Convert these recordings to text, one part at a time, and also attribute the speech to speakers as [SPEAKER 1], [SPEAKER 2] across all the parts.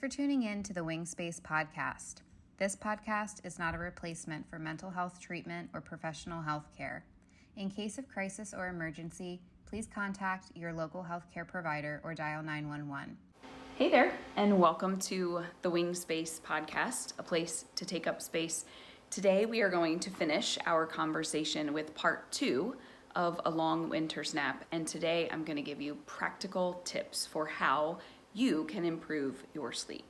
[SPEAKER 1] for tuning in to the Wing Space podcast. This podcast is not a replacement for mental health treatment or professional health care. In case of crisis or emergency, please contact your local healthcare provider or dial 911.
[SPEAKER 2] Hey there, and welcome to the Wing Space podcast, a place to take up space. Today we are going to finish our conversation with part 2 of a long winter's nap, and today I'm going to give you practical tips for how you can improve your sleep.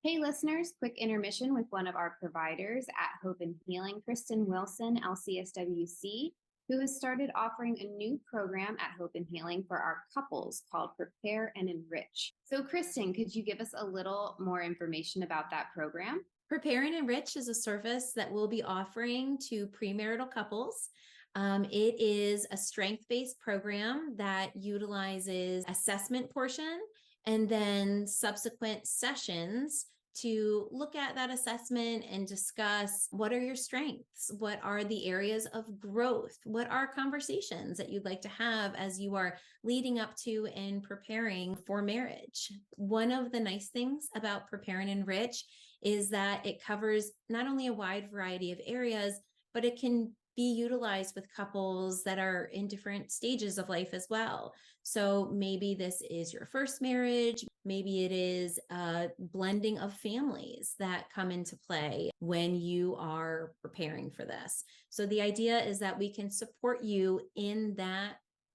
[SPEAKER 3] Hey listeners, quick intermission with one of our providers at Hope and Healing, Kristen Wilson, LCSWC, who has started offering a new program at Hope and Healing for our couples called Prepare and Enrich. So Kristen, could you give us a little more information about that program?
[SPEAKER 4] Prepare and Enrich is a service that we'll be offering to premarital couples. It is a strength-based program that utilizes assessment portion and then subsequent sessions to look at that assessment and discuss what are your strengths, what are the areas of growth, what are conversations that you'd like to have as you are leading up to and preparing for marriage. One of the nice things about Prepare and Enrich is that it covers not only a wide variety of areas, but it can be utilized with couples that are in different stages of life as well. So maybe this is your first marriage. Maybe it is a blending of families that come into play when you are preparing for this. So the idea is that we can support you in that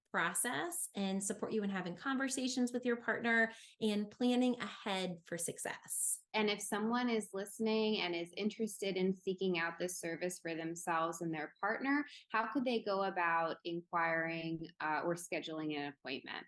[SPEAKER 4] process and support you in having conversations with your partner and planning ahead for success.
[SPEAKER 3] And if someone is listening and is interested in seeking out this service for themselves and their partner, how could they go about inquiring or scheduling an appointment?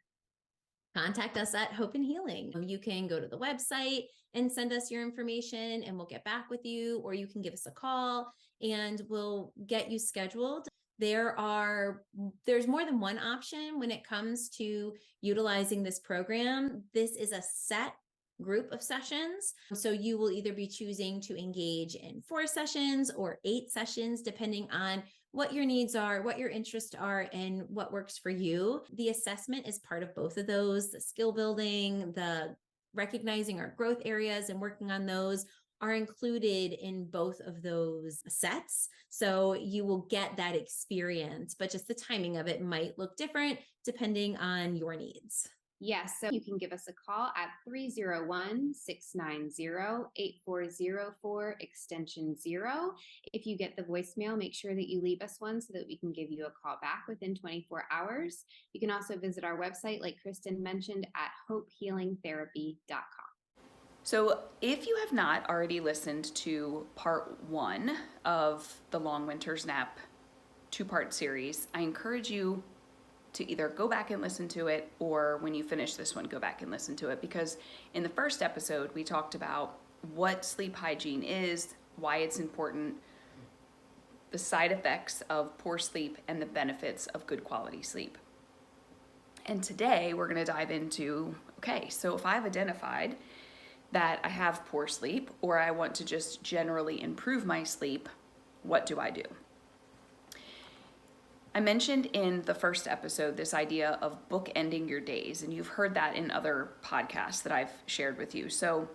[SPEAKER 4] Contact us at Hope and Healing. You can go to the website and send us your information and we'll get back with you, or you can give us a call and we'll get you scheduled. There's more than one option when it comes to utilizing this program. This is a set group of sessions. So you will either be choosing to engage in 4 sessions or 8 sessions, depending on what your needs are, what your interests are, and what works for you. The assessment is part of both of those. The skill building, the recognizing our growth areas and working on those are included in both of those sets. So you will get that experience, but just the timing of it might look different depending on your needs.
[SPEAKER 3] Yes, so you can give us a call at 301-690-8404 extension 0. If you get the voicemail, make sure that you leave us one so that we can give you a call back within 24 hours. You can also visit our website, like Kristen mentioned, at hopehealingtherapy.com.
[SPEAKER 2] So if you have not already listened to part 1 of the Long Winter's Nap 2-part series, I encourage you to either go back and listen to it, or when you finish this one, go back and listen to it, because in the first episode, we talked about what sleep hygiene is, why it's important, the side effects of poor sleep, and the benefits of good quality sleep. And today we're going to dive into, okay, so if I've identified that I have poor sleep, or I want to just generally improve my sleep, what do I do? I mentioned in the first episode this idea of bookending your days, and you've heard that in other podcasts that I've shared with you. So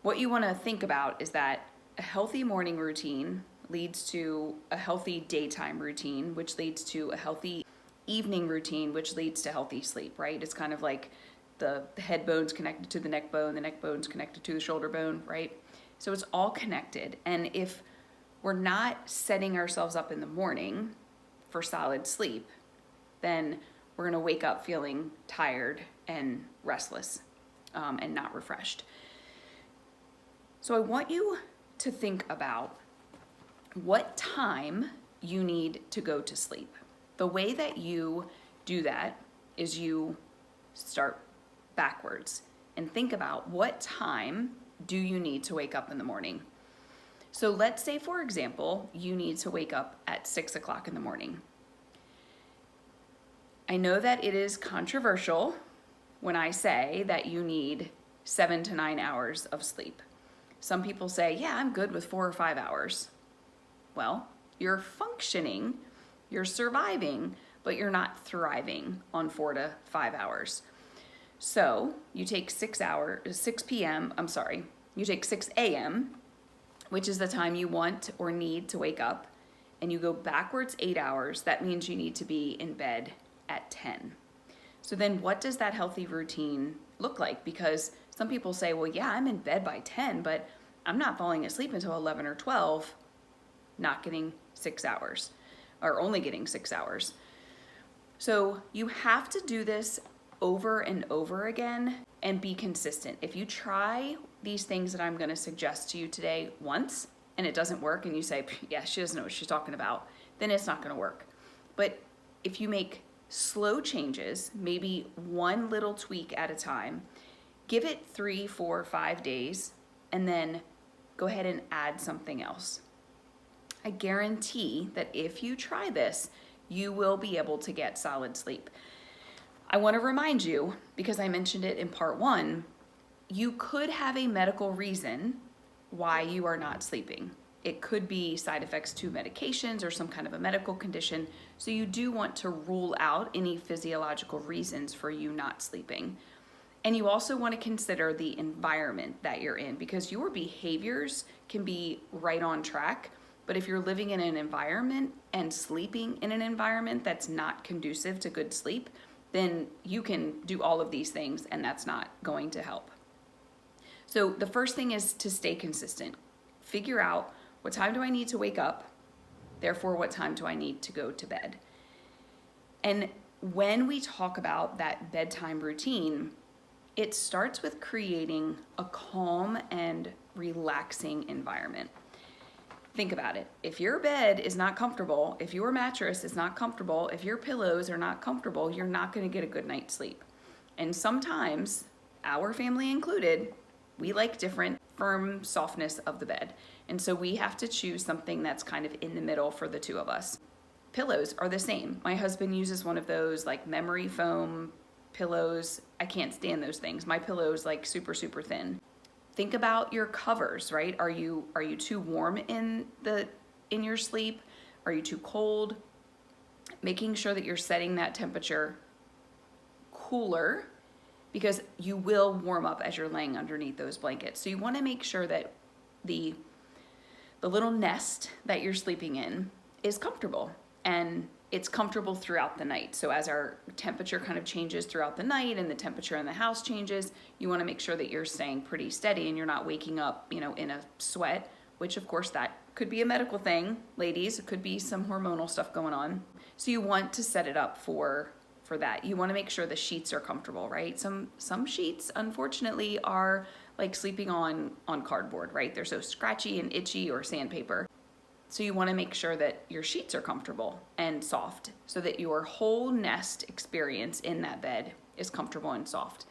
[SPEAKER 2] what you want to think about is that a healthy morning routine leads to a healthy daytime routine, which leads to a healthy evening routine, which leads to healthy sleep, right? It's kind of like the head bone's connected to the neck bone's connected to the shoulder bone, right? So it's all connected. And if we're not setting ourselves up in the morning for solid sleep, then we're going to wake up feeling tired and restless and not refreshed. So I want you to think about what time you need to go to sleep. The way that you do that is you start backwards and think about what time do you need to wake up in the morning. So let's say, for example, you need to wake up at 6 o'clock in the morning. I know that it is controversial when I say that you need 7 to 9 hours of sleep. Some people say, yeah, I'm good with 4 or 5 hours. Well, you're functioning, you're surviving, but you're not thriving on 4 to 5 hours. So you take 6 p.m., you take 6 a.m., which is the time you want or need to wake up, and you go backwards 8 hours. That means you need to be in bed at 10. So then what does that healthy routine look like? Because some people say, well, yeah, I'm in bed by 10, but I'm not falling asleep until 11 or 12, not getting 6 hours, or only getting 6 hours. So you have to do this over and over again and be consistent. If you try these things that I'm going to suggest to you today once and it doesn't work and you say, yeah, she doesn't know what she's talking about, then it's not going to work. But if you make slow changes, maybe one little tweak at a time, give it 3, 4, 5 days, and then go ahead and add something else. I guarantee that if you try this, you will be able to get solid sleep. I want to remind you, because I mentioned it in part 1, you could have a medical reason why you are not sleeping. It could be side effects to medications or some kind of a medical condition. So you do want to rule out any physiological reasons for you not sleeping. And you also want to consider the environment that you're in, because your behaviors can be right on track. But if you're living in an environment and sleeping in an environment that's not conducive to good sleep, then you can do all of these things and that's not going to help. So the first thing is to stay consistent. Figure out, what time do I need to wake up? Therefore, what time do I need to go to bed? And when we talk about that bedtime routine, it starts with creating a calm and relaxing environment. Think about it. If your bed is not comfortable, if your mattress is not comfortable, if your pillows are not comfortable, you're not going to get a good night's sleep. And sometimes, our family included, we like different firm softness of the bed. And so we have to choose something that's kind of in the middle for the two of us. Pillows are the same. My husband uses one of those like memory foam pillows. I can't stand those things. My pillow's like super, super thin. Think about your covers, right? Are you too warm in your sleep? Are you too cold? Making sure that you're setting that temperature cooler, because you will warm up as you're laying underneath those blankets. So you want to make sure that the little nest that you're sleeping in is comfortable, and it's comfortable throughout the night. So as our temperature kind of changes throughout the night and the temperature in the house changes, you want to make sure that you're staying pretty steady and you're not waking up, in a sweat, which of course that could be a medical thing, ladies. It could be some hormonal stuff going on. So you want to set it up for that. You want to make sure the sheets are comfortable, right? Some sheets, unfortunately, are like sleeping on cardboard, right? They're so scratchy and itchy, or sandpaper. So you want to make sure that your sheets are comfortable and soft, so that your whole nest experience in that bed is comfortable and soft.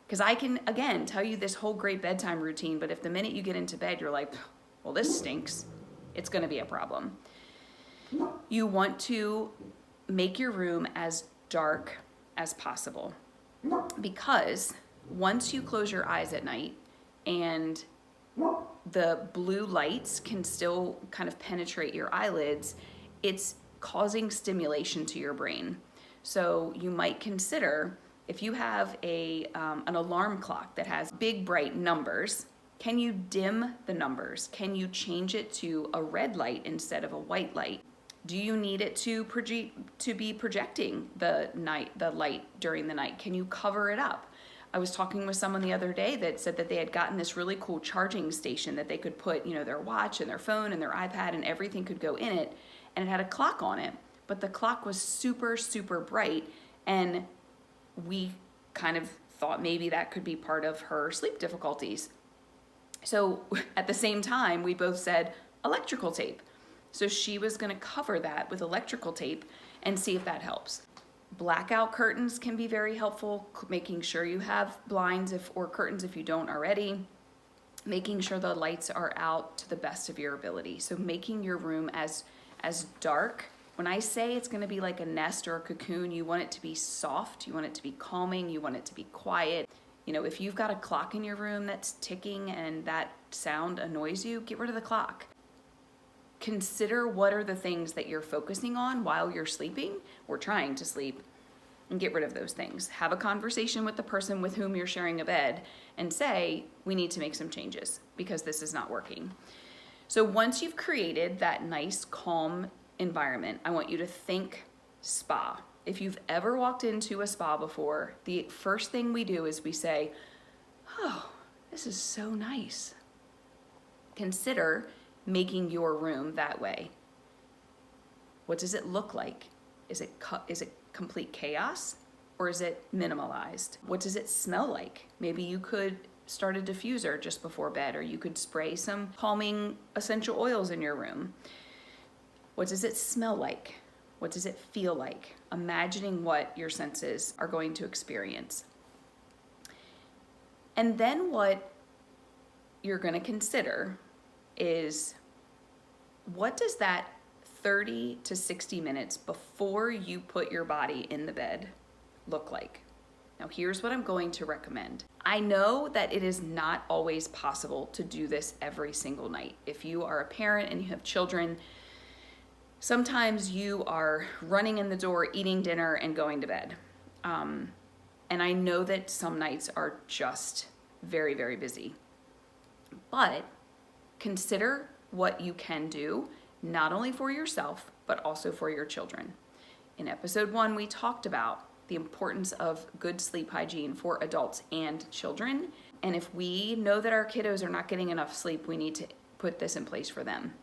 [SPEAKER 2] Because I can, again, tell you this whole great bedtime routine, but if the minute you get into bed, you're like, well, this stinks, it's going to be a problem. You want to make your room as dark as possible, because once you close your eyes at night and the blue lights can still kind of penetrate your eyelids, it's causing stimulation to your brain. So you might consider, if you have an alarm clock that has big bright numbers, can you dim the numbers? Can you change it to a red light instead of a white light? Do you need it to be projecting the light during the night? Can you cover it up? I was talking with someone the other day that said that they had gotten this really cool charging station that they could put, their watch and their phone and their iPad and everything could go in it, and it had a clock on it, but the clock was super, super bright, and we kind of thought maybe that could be part of her sleep difficulties. So at the same time, we both said electrical tape. So she was going to cover that with electrical tape and see if that helps. Blackout curtains can be very helpful, making sure you have blinds or curtains if you don't already. Making sure the lights are out to the best of your ability. So making your room as dark. When I say it's going to be like a nest or a cocoon, you want it to be soft, you want it to be calming, you want it to be quiet. If you've got a clock in your room that's ticking and that sound annoys you, get rid of the clock. Consider what are the things that you're focusing on while you're sleeping or trying to sleep, and get rid of those things. Have a conversation with the person with whom you're sharing a bed and say, we need to make some changes because this is not working. So once you've created that nice, calm environment, I want you to think spa. If you've ever walked into a spa before, the first thing we do is we say, oh, this is so nice. Consider making your room that way. What does it look like? Is it complete chaos or is it minimalized? What does it smell like? Maybe you could start a diffuser just before bed, or you could spray some calming essential oils in your room. What does it smell like? What does it feel like? Imagining what your senses are going to experience. And then what you're going to consider is, what does that 30 to 60 minutes before you put your body in the bed look like? Now, here's what I'm going to recommend. I know that it is not always possible to do this every single night. If you are a parent and you have children, sometimes you are running in the door, eating dinner, and going to bed. And I know that some nights are just very, very busy. But consider what you can do, not only for yourself, but also for your children. In episode 1, we talked about the importance of good sleep hygiene for adults and children. And if we know that our kiddos are not getting enough sleep, we need to put this in place for them.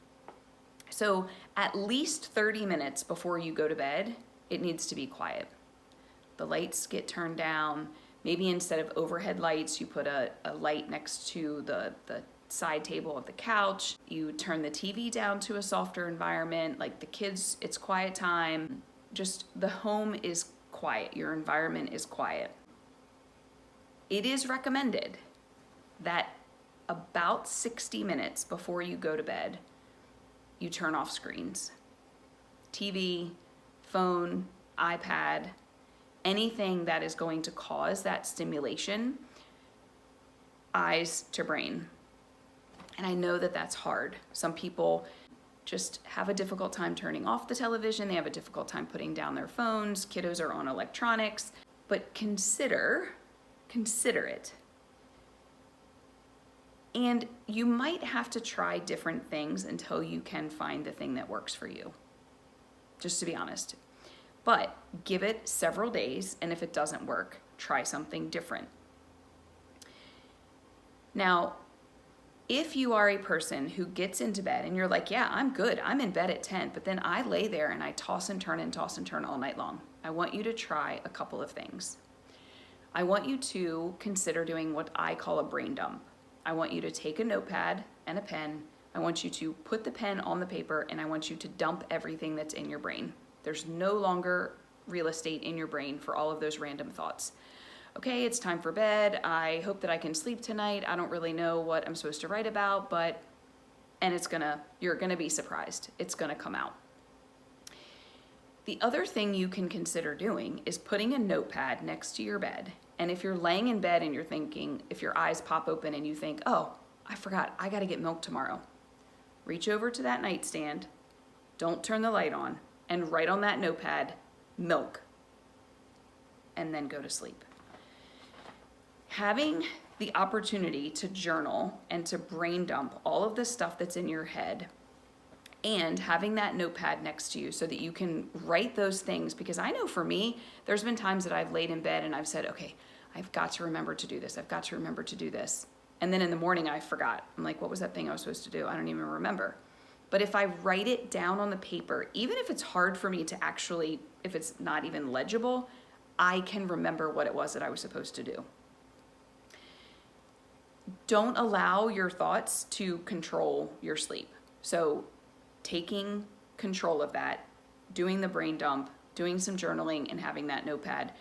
[SPEAKER 2] So at least 30 minutes before you go to bed, it needs to be quiet. The lights get turned down. Maybe instead of overhead lights, you put a light next to the side table of the couch. You turn the TV down to a softer environment, like the kids, it's quiet time. Just the home is quiet. Your environment is quiet. It is recommended that about 60 minutes before you go to bed, you turn off screens. TV, phone, iPad, anything that is going to cause that stimulation, eyes to brain. And I know that that's hard. Some people just have a difficult time turning off the television. They have a difficult time putting down their phones. Kiddos are on electronics. But consider it. And you might have to try different things until you can find the thing that works for you, just to be honest. But give it several days, and if it doesn't work, try something different. Now, if you are a person who gets into bed and you're like, yeah, I'm good, I'm in bed at 10, but then I lay there and I toss and turn all night long, I want you to try a couple of things. I want you to consider doing what I call a brain dump. I want you to take a notepad and a pen. I want you to put the pen on the paper, and I want you to dump everything that's in your brain. There's no longer real estate in your brain for all of those random thoughts. Okay, it's time for bed. I hope that I can sleep tonight. I don't really know what I'm supposed to write about, you're gonna be surprised. It's gonna come out. The other thing you can consider doing is putting a notepad next to your bed. And if you're laying in bed and you're thinking, if your eyes pop open and you think, oh, I forgot, I gotta get milk tomorrow. Reach over to that nightstand, don't turn the light on, and write on that notepad, milk, and then go to sleep. Having the opportunity to journal and to brain dump all of the stuff that's in your head, and having that notepad next to you so that you can write those things, because I know for me, there's been times that I've laid in bed and I've said, okay, I've got to remember to do this. I've got to remember to do this. And then in the morning I forgot. I'm like, what was that thing I was supposed to do? I don't even remember. But if I write it down on the paper, even if it's hard for me to actually, if it's not even legible, I can remember what it was that I was supposed to do. Don't allow your thoughts to control your sleep. So taking control of that, doing the brain dump, doing some journaling, and having that notepad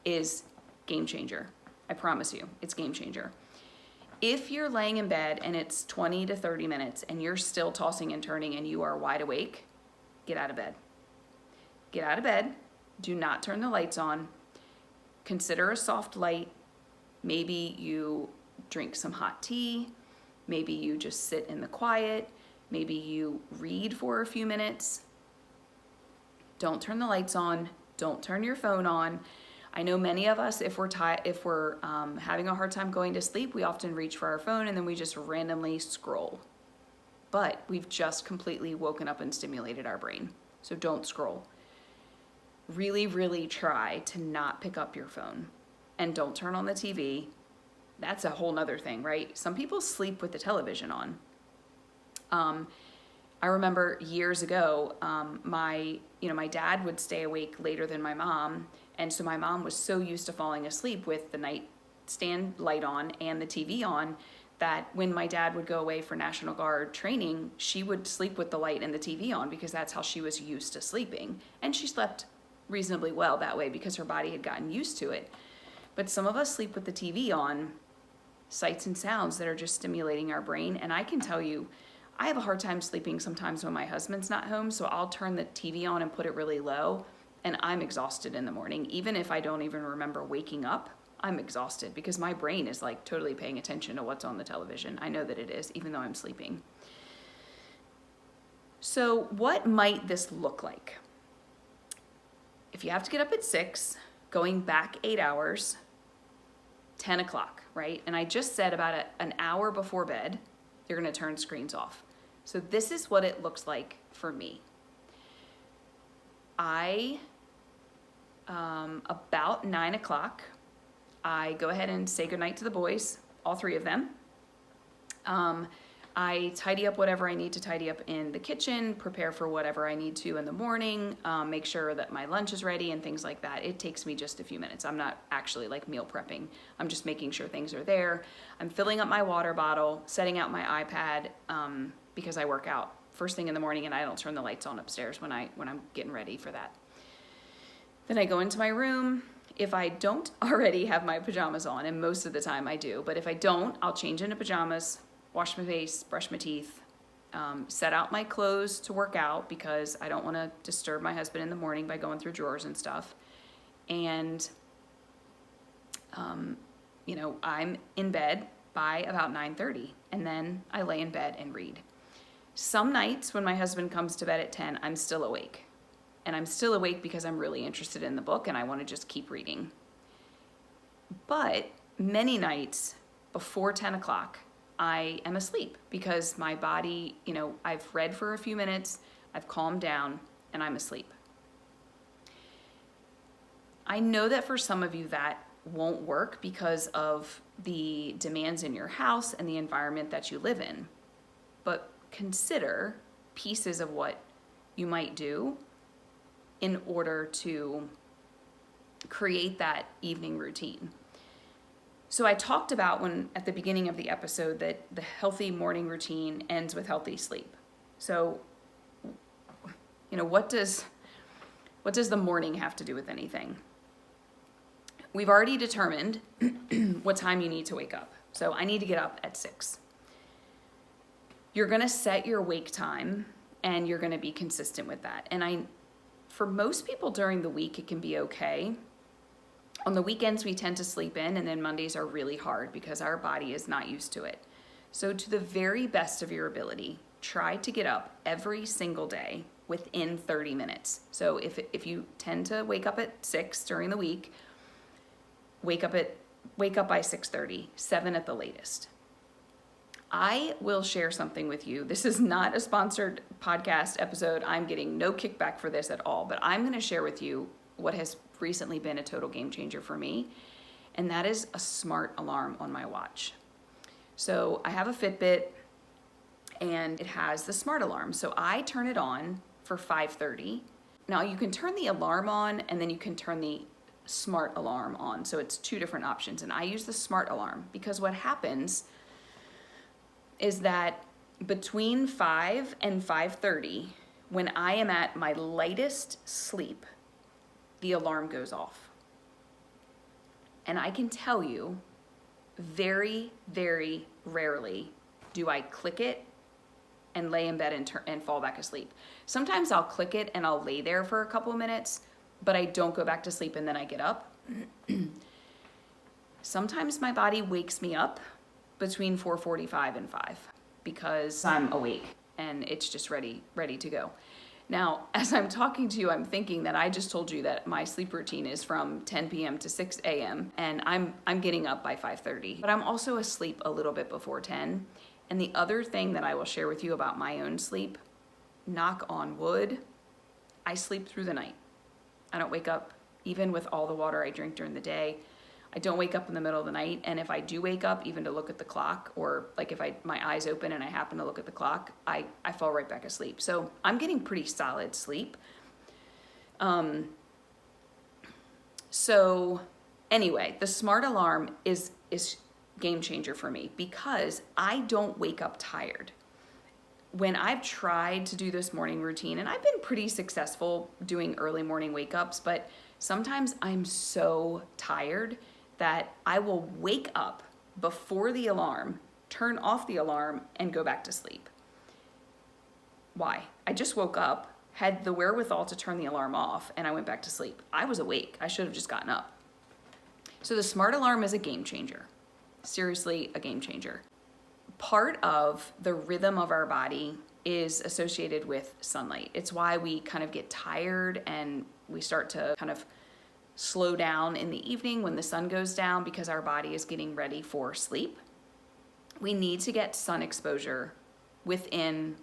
[SPEAKER 2] is game changer. I promise you, it's game changer. If you're laying in bed and it's 20 to 30 minutes and you're still tossing and turning and you are wide awake, get out of bed. Get out of bed. Do not turn the lights on. Consider a soft light. Maybe you drink some hot tea. Maybe you just sit in the quiet. Maybe you read for a few minutes. Don't turn the lights on. Don't turn your phone on. I know many of us, if we're having a hard time going to sleep, we often reach for our phone and then we just randomly scroll. But we've just completely woken up and stimulated our brain. So don't scroll. Really, really try to not pick up your phone, and don't turn on the TV. That's a whole nother thing, right? Some people sleep with the television on. I remember years ago, my dad would stay awake later than my mom. And so my mom was so used to falling asleep with the nightstand light on and the TV on that when my dad would go away for National Guard training, she would sleep with the light and the TV on because that's how she was used to sleeping. And she slept reasonably well that way because her body had gotten used to it. But some of us sleep with the TV on, sights and sounds that are just stimulating our brain. And I can tell you, I have a hard time sleeping sometimes when my husband's not home, so I'll turn the TV on and put it really low, and I'm exhausted in the morning. Even if I don't even remember waking up, I'm exhausted because my brain is like totally paying attention to what's on the television. I know that it is, even though I'm sleeping. So what might this look like? If you have to get up at 6, going back 8 hours, 10 o'clock, right? And I just said about an hour before bed, you're going to turn screens off. So this is what it looks like for me. About 9 o'clock, I go ahead and say goodnight to the boys, all 3 of them. I tidy up whatever I need to tidy up in the kitchen, prepare for whatever I need to in the morning, make sure that my lunch is ready and things like that. It takes me just a few minutes. I'm not actually like meal prepping. I'm just making sure things are there. I'm filling up my water bottle, setting out my iPad, because I work out first thing in the morning and I don't turn the lights on upstairs when I'm getting ready for that. Then I go into my room. If I don't already have my pajamas on, and most of the time I do, but if I don't, I'll change into pajamas, wash my face, brush my teeth, set out my clothes to work out because I don't want to disturb my husband in the morning by going through drawers and stuff. And, I'm in bed by about 9:30, and then I lay in bed and read. Some nights when my husband comes to bed at 10, I'm still awake. And I'm still awake because I'm really interested in the book and I want to just keep reading. But many nights before 10 o'clock, I am asleep because my body, I've read for a few minutes, I've calmed down, and I'm asleep. I know that for some of you that won't work because of the demands in your house and the environment that you live in. But consider pieces of what you might do in order to create that evening routine. So I talked about at the beginning of the episode that the healthy morning routine ends with healthy sleep. So, what does the morning have to do with anything? We've already determined what time you need to wake up. So I need to get up at 6. You're going to set your wake time and you're going to be consistent with that. And for most people during the week, it can be okay. On the weekends, we tend to sleep in, and then Mondays are really hard because our body is not used to it. So to the very best of your ability, try to get up every single day within 30 minutes. So if you tend to wake up at 6 during the week, wake up by 6:30, 7 at the latest. I will share something with you. This is not a sponsored podcast episode. I'm getting no kickback for this at all, but I'm going to share with you what has recently been a total game changer for me, and that is a smart alarm on my watch. So I have a Fitbit, and it has the smart alarm. So I turn it on for 5:30. Now you can turn the alarm on, and then you can turn the smart alarm on. So it's 2 different options, and I use the smart alarm because what happens is that between 5 and 5:30, when I am at my lightest sleep, the alarm goes off. And I can tell you, very, very rarely do I click it and lay in bed and fall back asleep. Sometimes I'll click it and I'll lay there for a couple of minutes, but I don't go back to sleep and then I get up. Sometimes my body wakes me up between 4:45 and 5 because I'm awake and it's just ready to go. Now, as I'm talking to you, I'm thinking that I just told you that my sleep routine is from 10 p.m. to 6 a.m. and I'm getting up by 5:30, but I'm also asleep a little bit before 10. And the other thing that I will share with you about my own sleep, knock on wood, I sleep through the night. I don't wake up, even with all the water I drink during the day. I don't wake up in the middle of the night. And if I do wake up, even to look at the clock, or like if my eyes open and I happen to look at the clock, I fall right back asleep. So I'm getting pretty solid sleep. So anyway, the smart alarm is game changer for me because I don't wake up tired. When I've tried to do this morning routine, and I've been pretty successful doing early morning wake ups, but sometimes I'm so tired that I will wake up before the alarm, turn off the alarm, and go back to sleep. Why? I just woke up, had the wherewithal to turn the alarm off, and I went back to sleep. I was awake. I should have just gotten up. So the smart alarm is a game changer. Seriously, a game changer. Part of the rhythm of our body is associated with sunlight. It's why we kind of get tired and we start to kind of slow down in the evening when the sun goes down because our body is getting ready for sleep. We need to get sun exposure within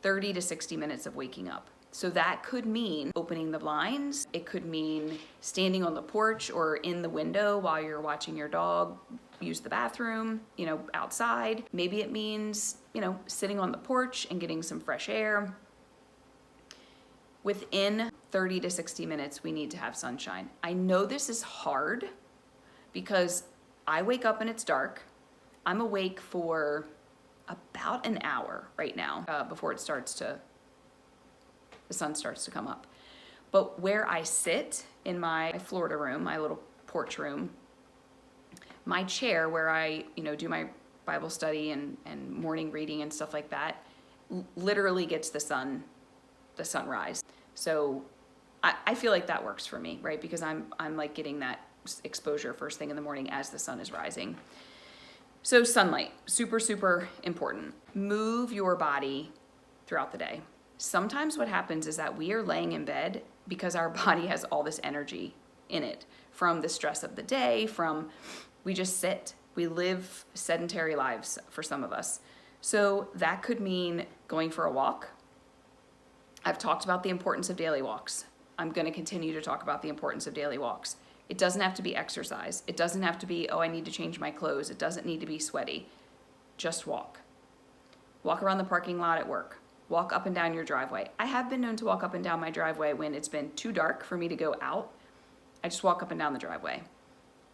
[SPEAKER 2] 30 to 60 minutes of waking up. So that could mean opening the blinds. It could mean standing on the porch or in the window while you're watching your dog use the bathroom, outside. Maybe it means, sitting on the porch and getting some fresh air. Within 30 to 60 minutes, we need to have sunshine. I know this is hard because I wake up and it's dark. I'm awake for about an hour right now before the sun starts to come up. But where I sit in my Florida room, my little porch room, my chair where I, do my Bible study and morning reading and stuff like that, literally gets the sunrise. So I feel like that works for me, right? Because I'm like getting that exposure first thing in the morning as the sun is rising. So sunlight, super, super important. Move your body throughout the day. Sometimes what happens is that we are laying in bed because our body has all this energy in it from the stress of the day, we just sit. We live sedentary lives for some of us. So that could mean going for a walk. I've talked about the importance of daily walks. I'm going to continue to talk about the importance of daily walks. It doesn't have to be exercise. It doesn't have to be, I need to change my clothes. It doesn't need to be sweaty. Just walk. Walk around the parking lot at work. Walk up and down your driveway. I have been known to walk up and down my driveway when it's been too dark for me to go out. I just walk up and down the driveway.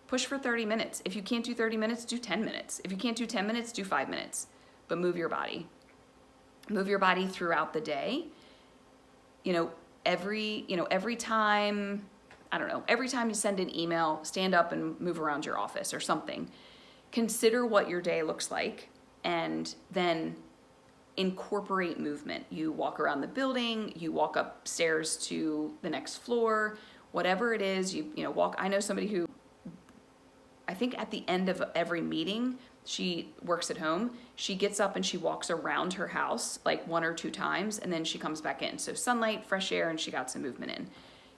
[SPEAKER 2] Push for 30 minutes. If you can't do 30 minutes, do 10 minutes. If you can't do 10 minutes, do 5 minutes. But move your body. Move your body throughout the day. Every time, every time you send an email, stand up and move around your office or something. Consider what your day looks like and then incorporate movement. You walk around the building, you walk upstairs to the next floor, whatever it is, you walk. I know somebody who, I think at the end of every meeting, she works at home. She gets up and she walks around her house like 1 or 2 times and then she comes back in. So sunlight, fresh air, and she got some movement in.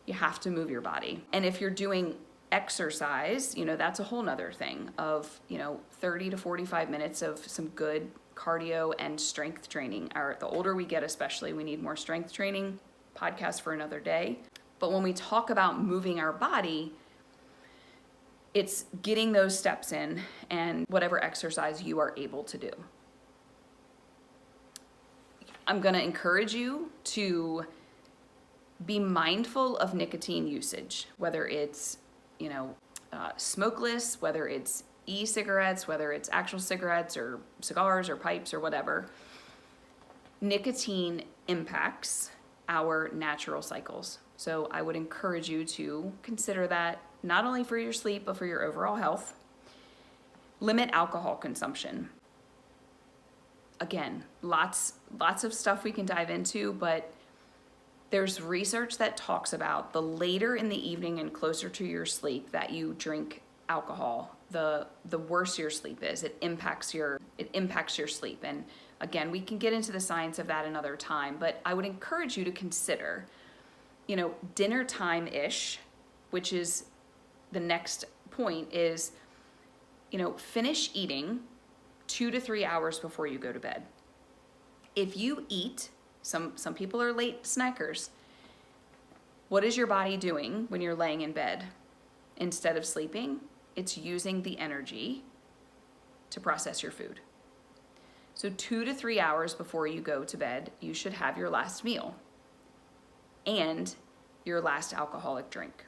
[SPEAKER 2] You have to move your body. And if you're doing exercise, that's a whole nother thing of, 30 to 45 minutes of some good cardio and strength training. The older we get, especially, we need more strength training. Podcast for another day. But when we talk about moving our body, it's getting those steps in and whatever exercise you are able to do. I'm going to encourage you to be mindful of nicotine usage, whether it's, smokeless, whether it's e-cigarettes, whether it's actual cigarettes or cigars or pipes or whatever. Nicotine impacts our natural cycles. So I would encourage you to consider that not only for your sleep, but for your overall health. Limit alcohol consumption. Again, lots of stuff we can dive into, but there's research that talks about the later in the evening and closer to your sleep that you drink alcohol, the worse your sleep is. It impacts your sleep. And Again, we can get into the science of that another time, but I would encourage you to consider, dinner time-ish, which is the next point is, finish eating 2 to 3 hours before you go to bed. If you eat, some people are late snackers. What is your body doing when you're laying in bed? Instead of sleeping, it's using the energy to process your food. So 2 to 3 hours before you go to bed, you should have your last meal and your last alcoholic drink.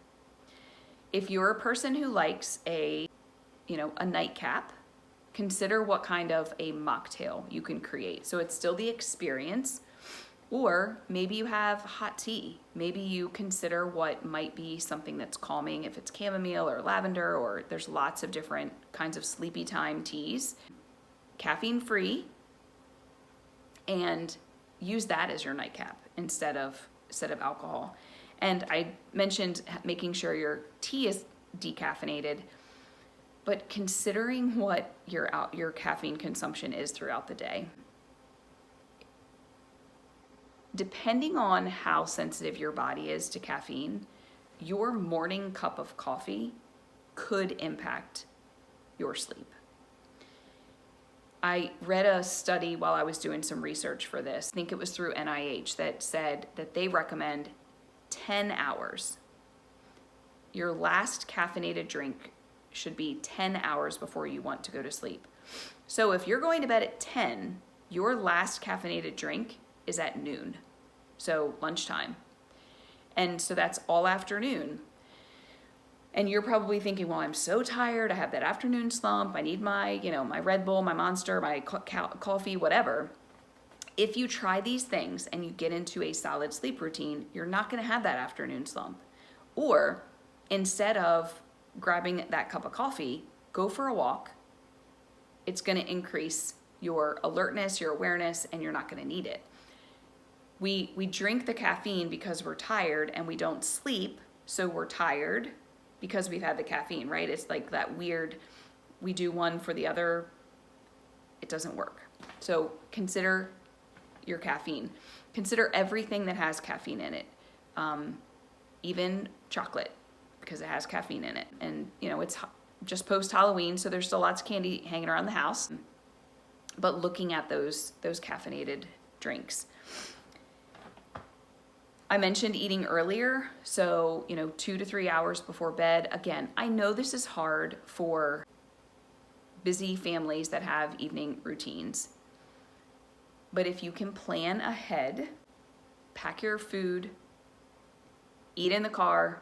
[SPEAKER 2] If you're a person who likes a nightcap, consider what kind of a mocktail you can create. So it's still the experience, or maybe you have hot tea. Maybe you consider what might be something that's calming, if it's chamomile or lavender, or there's lots of different kinds of sleepy time teas, caffeine free, and use that as your nightcap instead of alcohol. And I mentioned making sure your tea is decaffeinated, but considering what your caffeine consumption is throughout the day. Depending on how sensitive your body is to caffeine, your morning cup of coffee could impact your sleep. I read a study while I was doing some research for this, I think it was through NIH, that said that they recommend 10 hours. Your last caffeinated drink should be 10 hours before you want to go to sleep. So if you're going to bed at 10, your last caffeinated drink is at noon, so lunchtime. And so that's all afternoon. And you're probably thinking, well, I'm so tired, I have that afternoon slump, I need my, my Red Bull, my Monster, my coffee, whatever. If you try these things and you get into a solid sleep routine, you're not gonna have that afternoon slump. Or instead of grabbing that cup of coffee, go for a walk. It's gonna increase your alertness, your awareness, and you're not gonna need it. We drink the caffeine because we're tired and we don't sleep, so we're tired because we've had the caffeine, right? It's like that weird, we do one for the other, it doesn't work. So consider your caffeine. Consider everything that has caffeine in it, even chocolate, because it has caffeine in it. And it's just post-Halloween, so there's still lots of candy hanging around the house, but looking at those caffeinated drinks. I mentioned eating earlier, so 2 to 3 hours before bed. Again, I know this is hard for busy families that have evening routines, but if you can plan ahead, pack your food, eat in the car,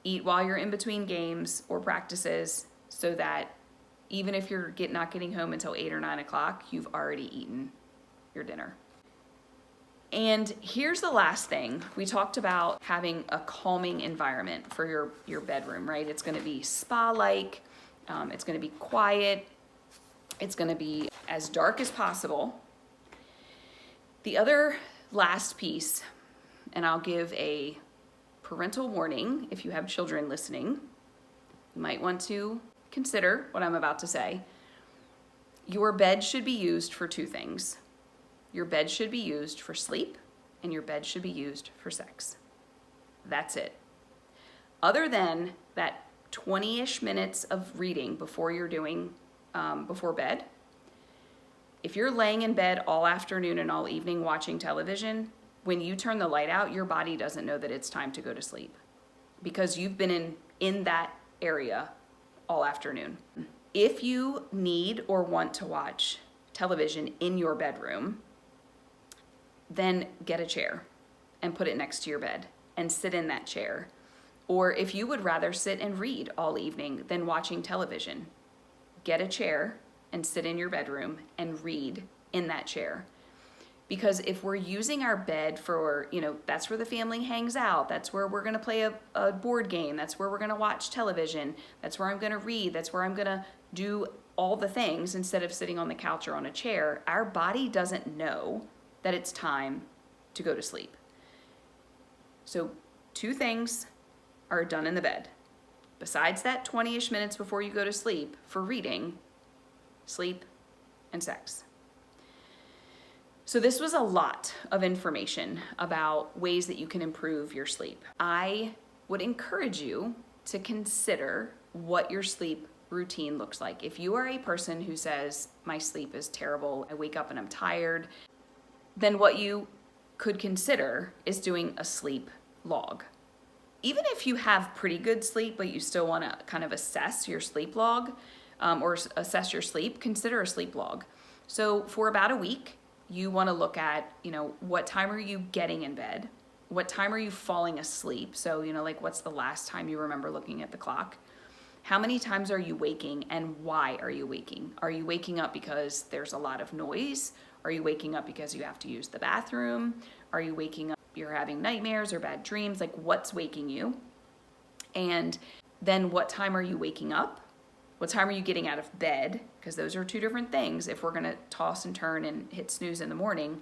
[SPEAKER 2] eat while you're in between games or practices, so that even if you're not getting home until 8 or 9 o'clock, you've already eaten your dinner. And here's the last thing. We talked about having a calming environment for your bedroom, right? It's gonna be spa-like, it's gonna be quiet, it's gonna be as dark as possible. The other last piece, and I'll give a parental warning if you have children listening, you might want to consider what I'm about to say. Your bed should be used for two things. Your bed should be used for sleep, and your bed should be used for sex. That's it. Other than that 20-ish minutes of reading before you're doing, before bed, if you're laying in bed all afternoon and all evening watching television, when you turn the light out, your body doesn't know that it's time to go to sleep because you've been in that area all afternoon. If you need or want to watch television in your bedroom, then get a chair and put it next to your bed and sit in that chair. Or if you would rather sit and read all evening than watching television, get a chair and sit in your bedroom and read in that chair. Because if we're using our bed for, that's where the family hangs out, that's where we're gonna play a board game, that's where we're gonna watch television, that's where I'm gonna read, that's where I'm gonna do all the things instead of sitting on the couch or on a chair, our body doesn't know that it's time to go to sleep. So 2 things are done in the bed. Besides that 20-ish minutes before you go to sleep for reading, sleep, and sex. So this was a lot of information about ways that you can improve your sleep. I would encourage you to consider what your sleep routine looks like. If you are a person who says, my sleep is terrible, I wake up and I'm tired, then what you could consider is doing a sleep log. Even if you have pretty good sleep, but you still want to kind of assess your sleep log or assess your sleep, consider a sleep log. So for about a week, you want to look at, what time are you getting in bed? What time are you falling asleep? So, like what's the last time you remember looking at the clock? How many times are you waking and why are you waking? Are you waking up because there's a lot of noise? Are you waking up because you have to use the bathroom? Are you waking up, you're having nightmares or bad dreams? Like what's waking you? And then what time are you waking up? What time are you getting out of bed? Because those are two different things if we're going to toss and turn and hit snooze in the morning.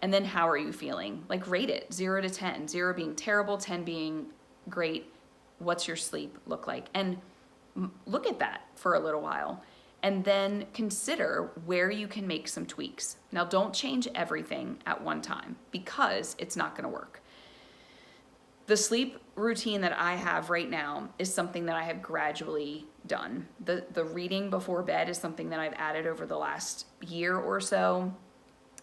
[SPEAKER 2] And then how are you feeling? Like rate it 0 to 10, 0 being terrible, 10 being great. What's your sleep look like? And look at that for a little while. And then consider where you can make some tweaks. Now, don't change everything at one time because it's not going to work. The sleep routine that I have right now is something that I have gradually done. The reading before bed is something that I've added over the last year or so.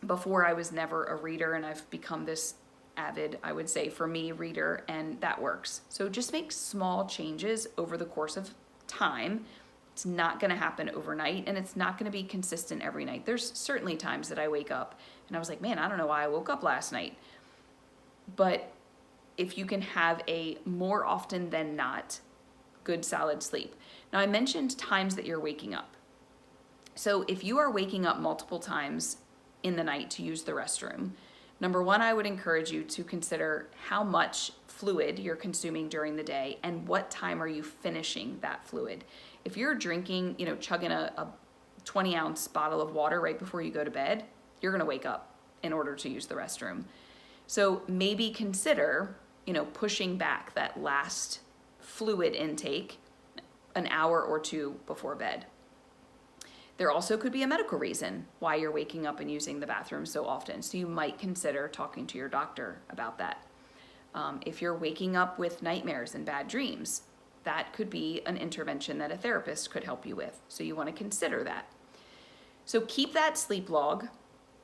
[SPEAKER 2] Before, I was never a reader, and I've become this avid, I would say, for me, reader, and that works. So just make small changes over the course of time. It's not going to happen overnight, and it's not going to be consistent every night. There's certainly times that I wake up and I was like, man, I don't know why I woke up last night. But if you can have a more often than not good solid sleep. Now, I mentioned times that you're waking up. So if you are waking up multiple times in the night to use the restroom, number one, I would encourage you to consider how much fluid you're consuming during the day and what time are you finishing that fluid. If you're drinking, chugging a 20-ounce bottle of water right before you go to bed, you're going to wake up in order to use the restroom. So maybe consider, pushing back that last fluid intake an hour or two before bed. There also could be a medical reason why you're waking up and using the bathroom so often. So you might consider talking to your doctor about that. If you're waking up with nightmares and bad dreams, that could be an intervention that a therapist could help you with. So you want to consider that. So keep that sleep log.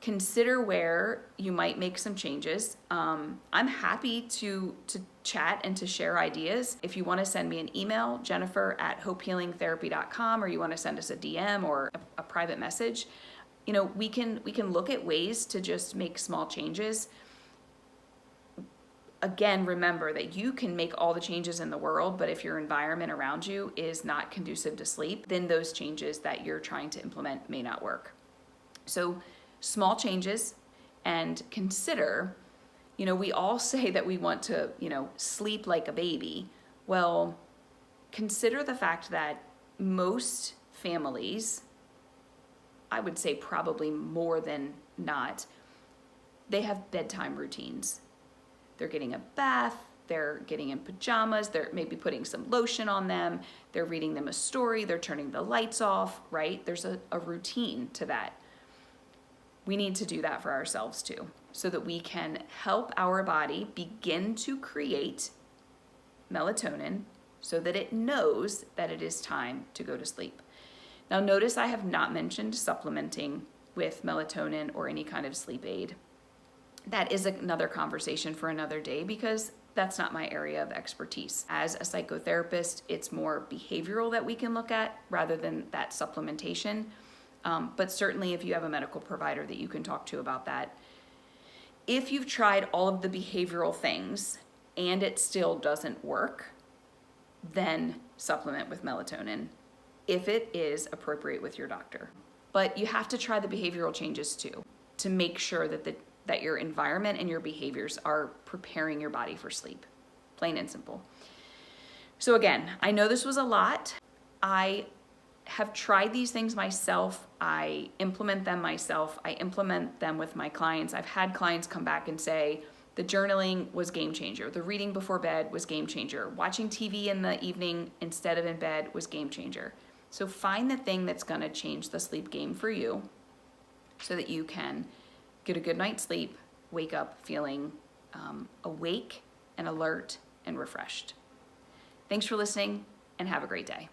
[SPEAKER 2] Consider where you might make some changes. I'm happy to chat and to share ideas. If you want to send me an email, jennifer@hopehealingtherapy.com, or you want to send us a DM or a private message, we can look at ways to just make small changes. Again, remember that you can make all the changes in the world, but if your environment around you is not conducive to sleep, then those changes that you're trying to implement may not work. So small changes, and consider, we all say that we want to, sleep like a baby. Well, consider the fact that most families, I would say probably more than not, they have bedtime routines. They're getting a bath, they're getting in pajamas, they're maybe putting some lotion on them, they're reading them a story, they're turning the lights off, right? There's a routine to that. We need to do that for ourselves too, so that we can help our body begin to create melatonin so that it knows that it is time to go to sleep. Now, notice I have not mentioned supplementing with melatonin or any kind of sleep aid. That is another conversation for another day because that's not my area of expertise. As a psychotherapist, it's more behavioral that we can look at rather than that supplementation. But certainly if you have a medical provider that you can talk to about that. If you've tried all of the behavioral things and it still doesn't work, then supplement with melatonin if it is appropriate with your doctor. But you have to try the behavioral changes too to make sure that your environment and your behaviors are preparing your body for sleep. Plain and simple. So again, I know this was a lot. I have tried these things myself. I implement them myself. I implement them with my clients. I've had clients come back and say, the journaling was game changer. The reading before bed was game changer. Watching TV in the evening instead of in bed was game changer. So find the thing that's gonna change the sleep game for you so that you can get a good night's sleep, wake up feeling awake and alert and refreshed. Thanks for listening, and have a great day.